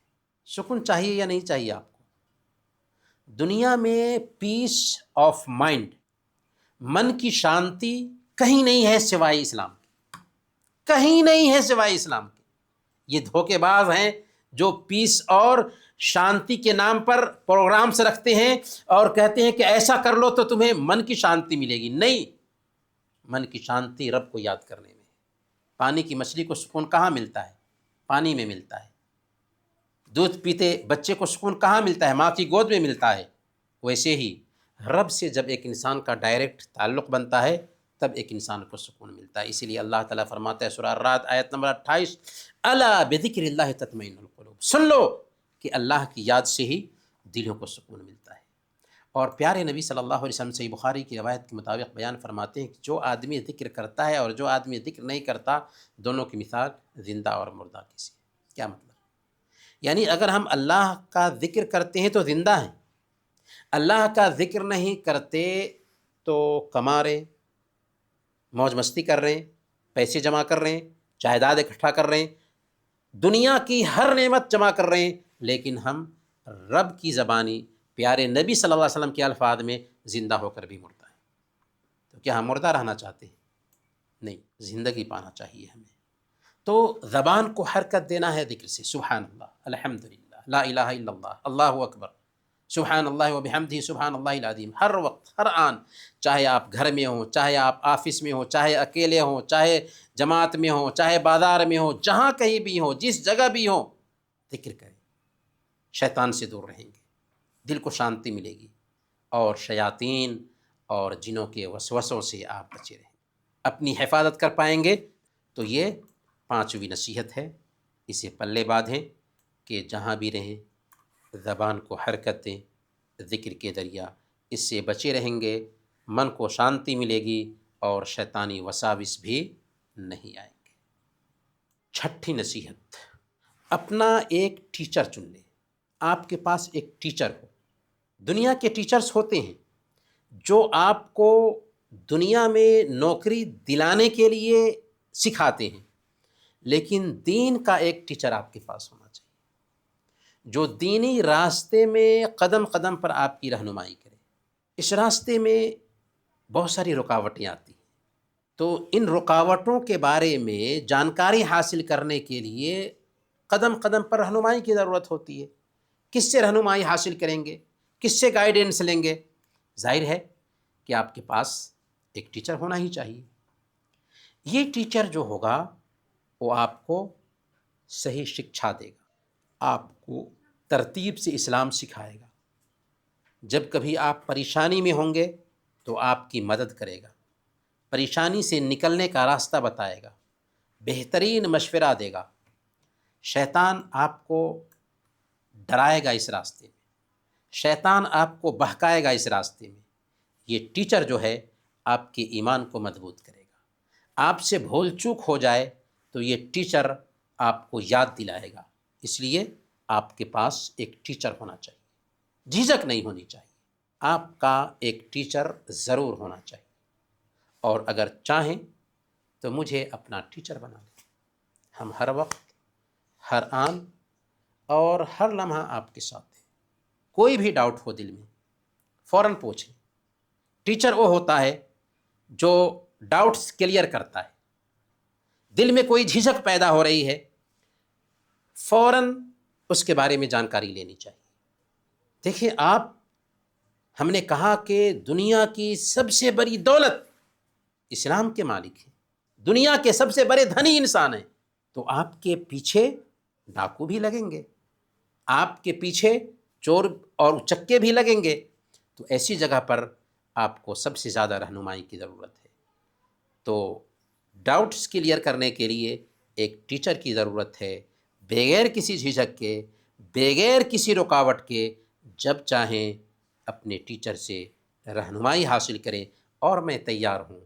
سکون چاہیے یا نہیں چاہیے آپ کو؟ دنیا میں پیس آف مائنڈ، من کی شانتی کہیں نہیں ہے سوائے اسلام کے، کہیں نہیں ہے سوائے اسلام کے۔ یہ دھوکے باز ہیں جو پیس اور شانتی کے نام پر پروگرامز رکھتے ہیں اور کہتے ہیں کہ ایسا کر لو تو تمہیں من کی شانتی ملے گی۔ نہیں، من کی شانتی رب کو یاد کرنے میں ہے۔ پانی کی مچھلی کو سکون کہاں ملتا ہے؟ پانی میں ملتا ہے۔ دودھ پیتے بچے کو سکون کہاں ملتا ہے؟ ماں کی گود میں ملتا ہے۔ ویسے ہی رب سے جب ایک انسان کا ڈائریکٹ تعلق بنتا ہے تب ایک انسان کو سکون ملتا ہے۔ اسی لیے اللہ تعالیٰ فرماتا ہے سورہ الرعد آیت نمبر 28، الا بذکر اللہ تطمئن القلوب، سن لو کہ اللہ کی یاد سے ہی دلوں کو سکون ملتا ہے۔ اور پیارے نبی صلی اللہ علیہ وسلم صحیح بخاری کی روایت کے مطابق بیان فرماتے ہیں کہ جو آدمی ذکر کرتا ہے اور جو آدمی ذکر نہیں کرتا، دونوں کی مثال زندہ اور مردہ کی سی ہے۔ کیا مطلب؟ یعنی اگر ہم اللہ کا ذکر کرتے ہیں تو زندہ ہیں، اللہ کا ذکر نہیں کرتے تو کما رہے ہیں، موج مستی کر رہے ہیں، پیسے جمع کر رہے ہیں، جائیداد اکٹھا کر رہے ہیں، دنیا کی ہر نعمت جمع کر رہے ہیں، لیکن ہم رب کی زبانی پیارے نبی صلی اللہ علیہ وسلم کے الفاظ میں زندہ ہو کر بھی مردہ ہیں۔ تو کیا ہم مردہ رہنا چاہتے ہیں؟ نہیں، زندگی پانا چاہیے ہمیں۔ تو زبان کو حرکت دینا ہے ذکر سے، سبحان اللہ، الحمدللہ، لا الہ الا اللہ، اللہ اکبر، سبحان اللہ وبحمدہ، سبحان اللہ العظیم، ہر وقت، ہر آن، چاہے آپ گھر میں ہوں، چاہے آپ آفس میں ہوں، چاہے اکیلے ہوں، چاہے جماعت میں ہوں، چاہے بازار میں ہوں، جہاں کہیں بھی ہوں، جس جگہ بھی ہوں، ذکر کریں۔ شیطان سے دور رہیں گے، دل کو شانتی ملے گی، اور شیاطین اور جنوں کے وسوسوں سے آپ بچے رہیں، اپنی حفاظت کر پائیں گے۔ تو یہ پانچویں نصیحت ہے، اسے پلے باندھیں کہ جہاں بھی رہیں زبان کو حرکت دیں، ذکر کے ذریعہ اس سے بچے رہیں گے، من کو شانتی ملے گی اور شیطانی وساوس بھی نہیں آئیں گے۔ چھٹی نصیحت، اپنا ایک ٹیچر چن لیں۔ آپ کے پاس ایک ٹیچر ہو۔ دنیا کے ٹیچرز ہوتے ہیں جو آپ کو دنیا میں نوکری دلانے کے لیے سکھاتے ہیں، لیکن دین کا ایک ٹیچر آپ کے پاس ہونا چاہیے جو دینی راستے میں قدم قدم پر آپ کی رہنمائی کرے۔ اس راستے میں بہت ساری رکاوٹیں آتی ہیں، تو ان رکاوٹوں کے بارے میں جانکاری حاصل کرنے کے لیے قدم قدم پر رہنمائی کی ضرورت ہوتی ہے۔ کس سے رہنمائی حاصل کریں گے؟ کس سے گائیڈنس لیں گے؟ ظاہر ہے کہ آپ کے پاس ایک ٹیچر ہونا ہی چاہیے۔ یہ ٹیچر جو ہوگا وہ آپ کو صحیح شکچھا دے گا، آپ کو ترتیب سے اسلام سکھائے گا۔ جب کبھی آپ پریشانی میں ہوں گے تو آپ کی مدد کرے گا، پریشانی سے نکلنے کا راستہ بتائے گا، بہترین مشورہ دے گا۔ شیطان آپ کو ڈرائے گا اس راستے میں، شیطان آپ کو بہکائے گا اس راستے میں۔ یہ ٹیچر جو ہے آپ کے ایمان کو مضبوط کرے گا۔ آپ سے بھول چوک ہو جائے تو یہ ٹیچر آپ کو یاد دلائے گا۔ اس لیے آپ کے پاس ایک ٹیچر ہونا چاہیے، جھجک نہیں ہونی چاہیے، آپ کا ایک ٹیچر ضرور ہونا چاہیے۔ اور اگر چاہیں تو مجھے اپنا ٹیچر بنا لیں۔ ہم ہر وقت، ہر آن اور ہر لمحہ آپ کے ساتھ ہیں۔ کوئی بھی ڈاؤٹ ہو دل میں فوراً پوچھیں۔ ٹیچر وہ ہوتا ہے جو ڈاؤٹس کلیئر کرتا ہے۔ دل میں کوئی جھجک پیدا ہو رہی ہے، فوراً اس کے بارے میں جانکاری لینی چاہیے۔ دیکھیں آپ، ہم نے کہا کہ دنیا کی سب سے بڑی دولت اسلام کے مالک ہیں، دنیا کے سب سے بڑے دھنی انسان ہیں، تو آپ کے پیچھے ڈاکو بھی لگیں گے، آپ کے پیچھے چور اور اچکے بھی لگیں گے، تو ایسی جگہ پر آپ کو سب سے زیادہ رہنمائی کی ضرورت ہے۔ تو ڈاؤٹس کلیئر کرنے کے لیے ایک ٹیچر کی ضرورت ہے، بغیر کسی جھجک کے، بغیر کسی رکاوٹ کے، جب چاہیں اپنے ٹیچر سے رہنمائی حاصل کریں، اور میں تیار ہوں۔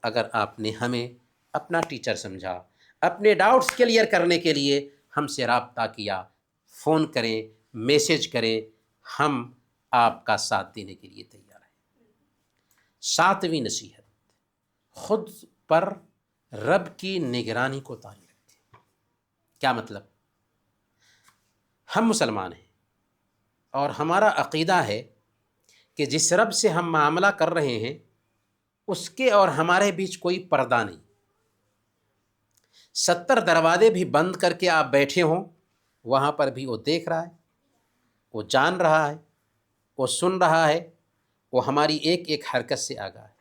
اگر آپ نے ہمیں اپنا ٹیچر سمجھا، اپنے ڈاؤٹس کلیئر کرنے کے لیے ہم سے رابطہ کیا، فون کریں، میسج کریں، ہم آپ کا ساتھ دینے کے لیے تیار ہیں۔ 7ویں نصیحت، خود پر رب کی نگرانی کو طاری رکھیں۔ کیا مطلب؟ ہم مسلمان ہیں اور ہمارا عقیدہ ہے کہ جس رب سے ہم معاملہ کر رہے ہیں اس کے اور ہمارے بیچ کوئی پردہ نہیں۔ 70 دروازے بھی بند کر کے آپ بیٹھے ہوں، وہاں پر بھی وہ دیکھ رہا ہے، وہ جان رہا ہے، وہ سن رہا ہے، وہ ہماری ایک ایک حرکت سے آگاہ ہے۔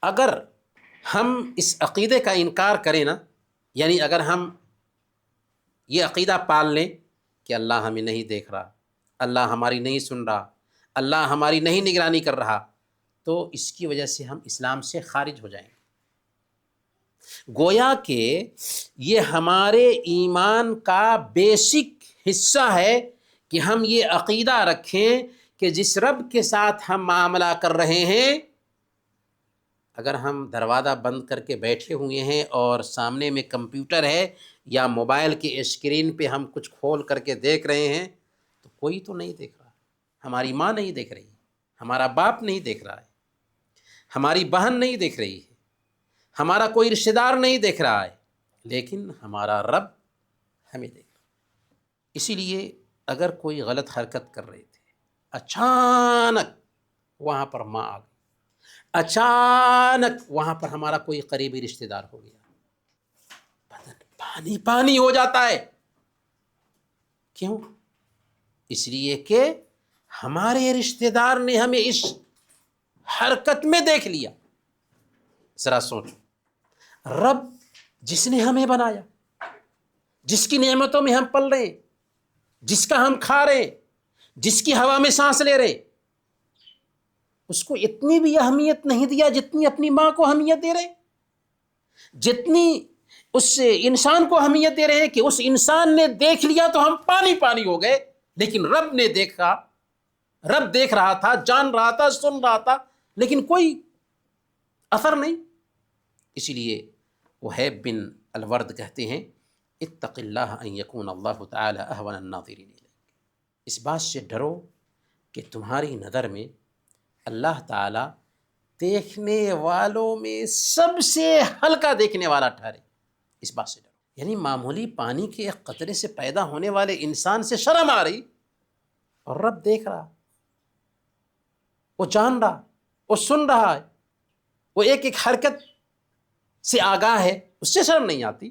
اگر ہم اس عقیدے کا انکار کریں نا، یعنی اگر ہم یہ عقیدہ پال لیں کہ اللہ ہمیں نہیں دیکھ رہا، اللہ ہماری نہیں سن رہا، اللہ ہماری نہیں نگرانی کر رہا، تو اس کی وجہ سے ہم اسلام سے خارج ہو جائیں گے۔ گویا کہ یہ ہمارے ایمان کا بیسک حصہ ہے کہ ہم یہ عقیدہ رکھیں کہ جس رب کے ساتھ ہم معاملہ کر رہے ہیں، اگر ہم دروازہ بند کر کے بیٹھے ہوئے ہیں اور سامنے میں کمپیوٹر ہے یا موبائل کی اسکرین پہ ہم کچھ کھول کر کے دیکھ رہے ہیں، تو کوئی تو نہیں دیکھ رہا۔ ہماری ماں نہیں دیکھ رہی، ہمارا باپ نہیں دیکھ رہا ہے، ہماری بہن نہیں دیکھ رہی ہے، ہمارا کوئی رشتہ دار نہیں دیکھ رہا ہے، لیکن ہمارا رب ہمیں دیکھ رہا ہے۔ اسی لیے اگر کوئی غلط حرکت کر رہے تھے، اچانک وہاں پر ماں آ گئی، اچانک وہاں پر ہمارا کوئی قریبی رشتہ دار ہو گیا، بدن پانی پانی ہو جاتا ہے۔ کیوں؟ اس لیے کہ ہمارے رشتہ دار نے ہمیں اس حرکت میں دیکھ لیا۔ ذرا سوچو، رب جس نے ہمیں بنایا، جس کی نعمتوں میں ہم پل رہے ہیں، جس کا ہم کھا رہے ہیں، جس کی ہوا میں سانس لے رہے، اس کو اتنی بھی اہمیت نہیں دیا جتنی اپنی ماں کو اہمیت دے رہے، جتنی اس انسان کو اہمیت دے رہے ہیں کہ اس انسان نے دیکھ لیا تو ہم پانی پانی ہو گئے، لیکن رب نے دیکھا، رب دیکھ رہا تھا، جان رہا تھا، سن رہا تھا، لیکن کوئی اثر نہیں۔ اسی لیے وہیب بن الورد کہتے ہیں، اتق اللہ ان یکون اللہ تعالی اہون الناظرین الیک۔ اس بات سے ڈرو کہ تمہاری نظر میں اللہ تعالیٰ دیکھنے والوں میں سب سے ہلکا دیکھنے والا ٹھہرے۔ اس بات سے ڈرو۔ یعنی معمولی پانی کے ایک قطرے سے پیدا ہونے والے انسان سے شرم آ رہی، اور رب دیکھ رہا، وہ جان رہا، وہ سن رہا ہے، وہ ایک ایک حرکت سے آگاہ ہے، اس سے شرم نہیں آتی۔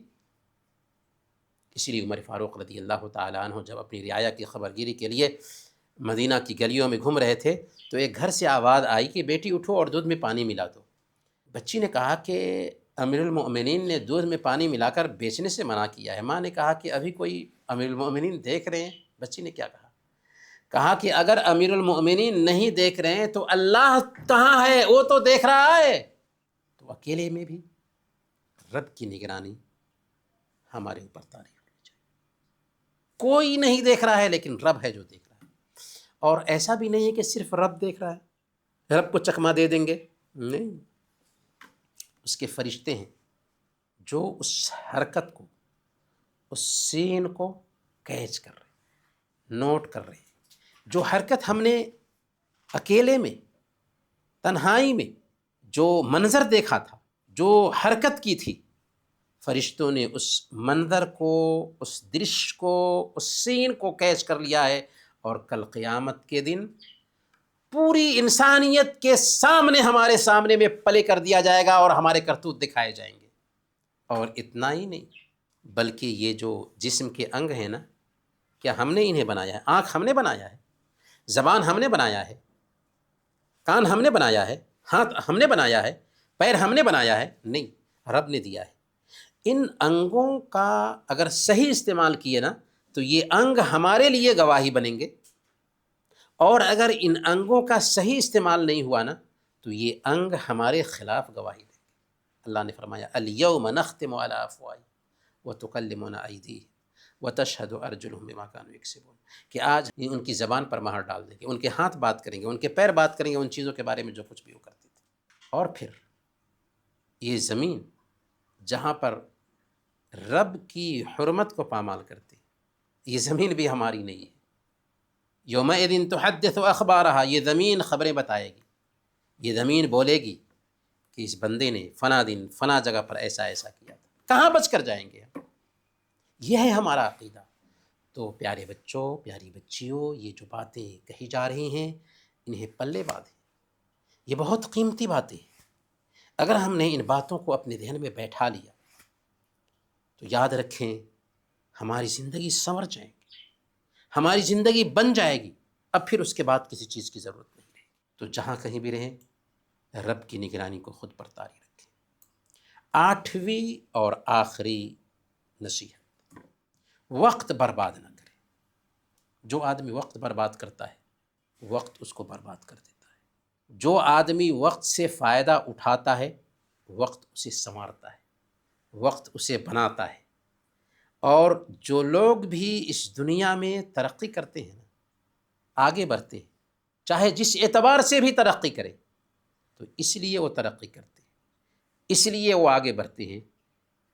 اسی لیے عمر فاروق رضی اللہ تعالیٰ عنہ جب اپنی رعایا کی خبرگیری کے لیے مدینہ کی گلیوں میں گھوم رہے تھے تو ایک گھر سے آواز آئی کہ بیٹی اٹھو اور دودھ میں پانی ملا دو۔ بچی نے کہا کہ امیر المؤمنین نے دودھ میں پانی ملا کر بیچنے سے منع کیا ہے۔ ماں نے کہا کہ ابھی کوئی امیر المؤمنین دیکھ رہے ہیں، بچی نے کیا کہا؟ کہا کہ اگر امیر المؤمنین نہیں دیکھ رہے ہیں تو اللہ کہاں ہے؟ وہ تو دیکھ رہا ہے۔ تو اکیلے میں بھی رب کی نگرانی ہمارے اوپر طاری ہونی چاہیے۔ کوئی نہیں دیکھ رہا ہے لیکن رب ہے جو دیکھ رہا ہے۔ اور ایسا بھی نہیں ہے کہ صرف رب دیکھ رہا ہے، رب کو چکمہ دے دیں گے، نہیں، اس کے فرشتے ہیں جو اس حرکت کو، اس سین کو کیچ کر رہے، نوٹ کر رہے ہیں۔ جو حرکت ہم نے اکیلے میں، تنہائی میں جو منظر دیکھا تھا، جو حرکت کی تھی، فرشتوں نے اس منظر کو، اس درش کو، اس سین کو کیچ کر لیا ہے، اور کل قیامت کے دن پوری انسانیت کے سامنے، ہمارے سامنے میں پلے کر دیا جائے گا اور ہمارے کرتوت دکھائے جائیں گے۔ اور اتنا ہی نہیں، بلکہ یہ جو جسم کے انگ ہیں نا، کیا ہم نے انہیں بنایا ہے؟ آنکھ ہم نے بنایا ہے، زبان ہم نے بنایا ہے، کان ہم نے بنایا ہے، ہاتھ ہم نے بنایا ہے، پیر ہم نے بنایا ہے؟ نہیں، رب نے دیا ہے۔ ان انگوں کا اگر صحیح استعمال کیے نا تو یہ انگ ہمارے لیے گواہی بنیں گے، اور اگر ان انگوں کا صحیح استعمال نہیں ہوا نا تو یہ انگ ہمارے خلاف گواہی دیں گے۔ اللہ نے فرمایا الیوم نختم علی افواہہم وتکلمنا ایدیہم وتشہد ارجلہم بما کانوا یکسبون، کہ آج ان کی زبان پر مہر ڈال دیں گے، ان کے ہاتھ بات کریں گے، ان کے پیر بات کریں گے ان چیزوں کے بارے میں جو کچھ بھی وہ کرتے تھے۔ اور پھر یہ زمین جہاں پر رب کی حرمت کو پامال کرتی، یہ زمین بھی ہماری نہیں ہے۔ یومئذ تحدث اخبارہا، یہ زمین خبریں بتائے گی، یہ زمین بولے گی کہ اس بندے نے فلاں دن فلاں جگہ پر ایسا ایسا کیا تھا۔ کہاں بچ کر جائیں گے ہم؟ یہ ہے ہمارا عقیدہ۔ تو پیارے بچوں، پیاری بچیوں، یہ جو باتیں کہی جا رہی ہیں انہیں پلے باندھیں، یہ بہت قیمتی باتیں ہیں۔ اگر ہم نے ان باتوں کو اپنے ذہن میں بیٹھا لیا تو یاد رکھیں ہماری زندگی سنور جائے گی، ہماری زندگی بن جائے گی، اب پھر اس کے بعد کسی چیز کی ضرورت نہیں رہے۔ تو جہاں کہیں بھی رہیں رب کی نگرانی کو خود پر طاری رکھیں۔ آٹھویں اور آخری نصیحت، وقت برباد نہ کریں۔ جو آدمی وقت برباد کرتا ہے وقت اس کو برباد کر دیتا ہے۔ جو آدمی وقت سے فائدہ اٹھاتا ہے وقت اسے سنوارتا ہے، وقت اسے بناتا ہے۔ اور جو لوگ بھی اس دنیا میں ترقی کرتے ہیں، آگے بڑھتے ہیں، چاہے جس اعتبار سے بھی ترقی کرے، تو اس لیے وہ ترقی کرتے ہیں، اس لیے وہ آگے بڑھتے ہیں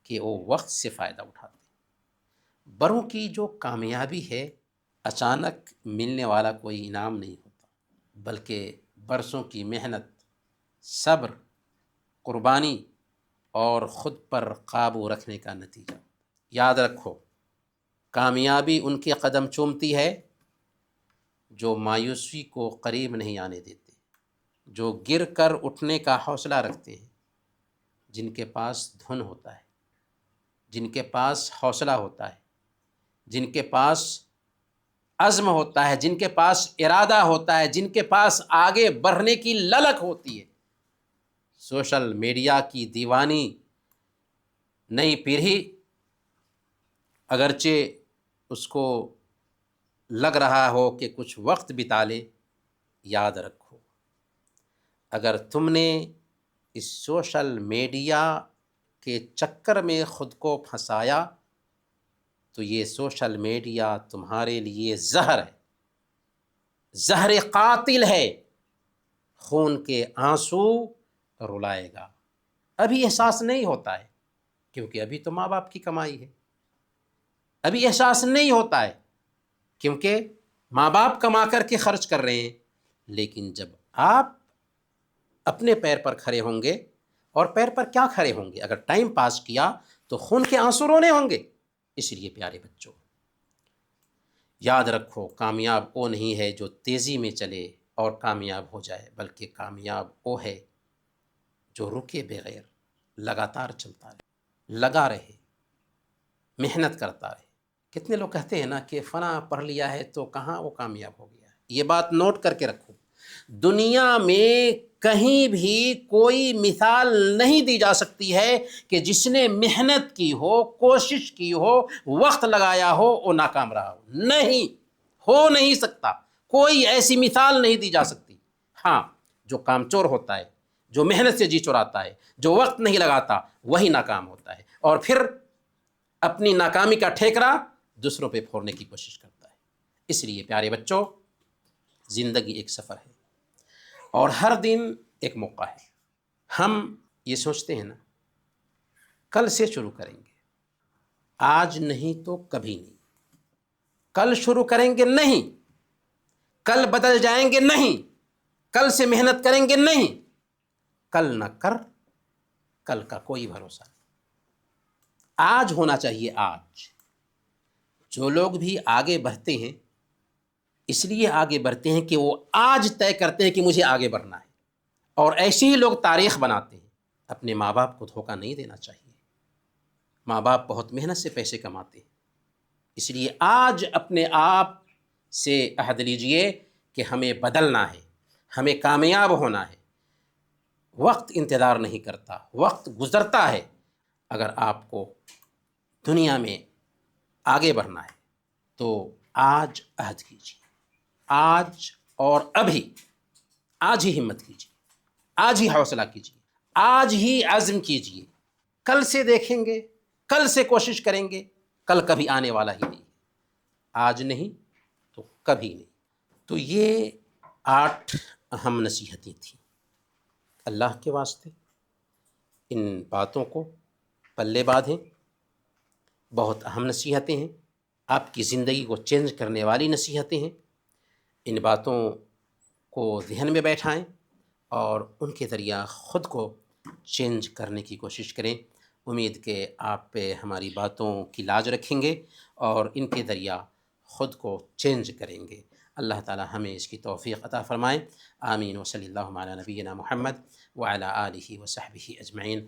کہ وہ وقت سے فائدہ اٹھاتے ہیں۔ بڑوں کی جو کامیابی ہے اچانک ملنے والا کوئی انعام نہیں ہوتا، بلکہ برسوں کی محنت، صبر، قربانی اور خود پر قابو رکھنے کا نتیجہ۔ یاد رکھو، کامیابی ان کے قدم چومتی ہے جو مایوسی کو قریب نہیں آنے دیتے، جو گر کر اٹھنے کا حوصلہ رکھتے ہیں، جن کے پاس دھن ہوتا ہے، جن کے پاس حوصلہ ہوتا ہے، جن کے پاس عزم ہوتا ہے، جن کے پاس ارادہ ہوتا ہے، جن کے پاس آگے بڑھنے کی للک ہوتی ہے۔ سوشل میڈیا کی دیوانی نئی پیڑھی اگرچہ اس کو لگ رہا ہو کہ کچھ وقت بتا لے، یاد رکھو اگر تم نے اس سوشل میڈیا کے چکر میں خود کو پھنسایا تو یہ سوشل میڈیا تمہارے لیے زہر ہے، زہر قاتل ہے، خون کے آنسو رلائے گا۔ ابھی احساس نہیں ہوتا ہے کیونکہ ابھی تو ماں باپ کی کمائی ہے، ابھی احساس نہیں ہوتا ہے کیونکہ ماں باپ کما کر کے خرچ کر رہے ہیں، لیکن جب آپ اپنے پیر پر کھڑے ہوں گے، اور پیر پر کیا کھڑے ہوں گے؟ اگر ٹائم پاس کیا تو خون کے آنسو رونے ہوں گے۔ اس لیے پیارے بچوں، یاد رکھو کامیاب وہ نہیں ہے جو تیزی میں چلے اور کامیاب ہو جائے، بلکہ کامیاب وہ ہے جو رکے بغیر لگاتار چلتا رہے، لگا رہے، محنت کرتا رہے۔ کتنے لوگ کہتے ہیں نا کہ فلاں پڑھ لیا ہے تو کہاں وہ کامیاب ہو گیا ہے۔ یہ بات نوٹ کر کے رکھو، دنیا میں کہیں بھی کوئی مثال نہیں دی جا سکتی ہے کہ جس نے محنت کی ہو، کوشش کی ہو، وقت لگایا ہو، وہ ناکام رہا ہو۔ نہیں، ہو نہیں سکتا، کوئی ایسی مثال نہیں دی جا سکتی۔ ہاں، جو کام چور ہوتا ہے، جو محنت سے جی چراتا ہے، جو وقت نہیں لگاتا، وہی ناکام ہوتا ہے، اور پھر اپنی ناکامی کا ٹھیکرا دوسروں پہ پھوڑنے کی کوشش کرتا ہے۔ اس لیے پیارے بچوں، زندگی ایک سفر ہے اور ہر دن ایک موقع ہے۔ ہم یہ سوچتے ہیں نا، کل سے شروع کریں گے، آج نہیں تو کبھی نہیں، کل شروع کریں گے نہیں، کل بدل جائیں گے نہیں، کل سے محنت کریں گے نہیں، کل نہ کر، کل کا کوئی بھروسہ نہیں۔ آج ہونا چاہیے، آج۔ جو لوگ بھی آگے بڑھتے ہیں اس لیے آگے بڑھتے ہیں کہ وہ آج طے کرتے ہیں کہ مجھے آگے بڑھنا ہے، اور ایسے ہی لوگ تاریخ بناتے ہیں۔ اپنے ماں باپ کو دھوکہ نہیں دینا چاہیے، ماں باپ بہت محنت سے پیسے کماتے ہیں، اس لیے آج اپنے آپ سے عہد لیجئے کہ ہمیں بدلنا ہے، ہمیں کامیاب ہونا ہے۔ وقت انتظار نہیں کرتا، وقت گزرتا ہے۔ اگر آپ کو دنیا میں آگے بڑھنا ہے تو آج عہد کیجیے، آج اور ابھی، آج ہی ہمت کیجیے، آج ہی حوصلہ کیجیے، آج ہی عزم کیجیے۔ کل سے دیکھیں گے، کل سے کوشش کریں گے، کل کبھی آنے والا ہی نہیں، آج نہیں تو کبھی نہیں۔ تو یہ 8 اہم نصیحتیں تھیں۔ اللہ کے واسطے ان باتوں کو پلے باندھیں، بہت اہم نصیحتیں ہیں، آپ کی زندگی کو چینج کرنے والی نصیحتیں ہیں۔ ان باتوں کو ذہن میں بیٹھائیں اور ان کے ذریعہ خود کو چینج کرنے کی کوشش کریں۔ امید کہ آپ پہ ہماری باتوں کی لاج رکھیں گے اور ان کے ذریعہ خود کو چینج کریں گے۔ اللہ تعالی ہمیں اس کی توفیق عطا فرمائے۔ آمین، وصلی اللہ علی نبینا محمد وعلی آلہ وصحبہ اجمعین۔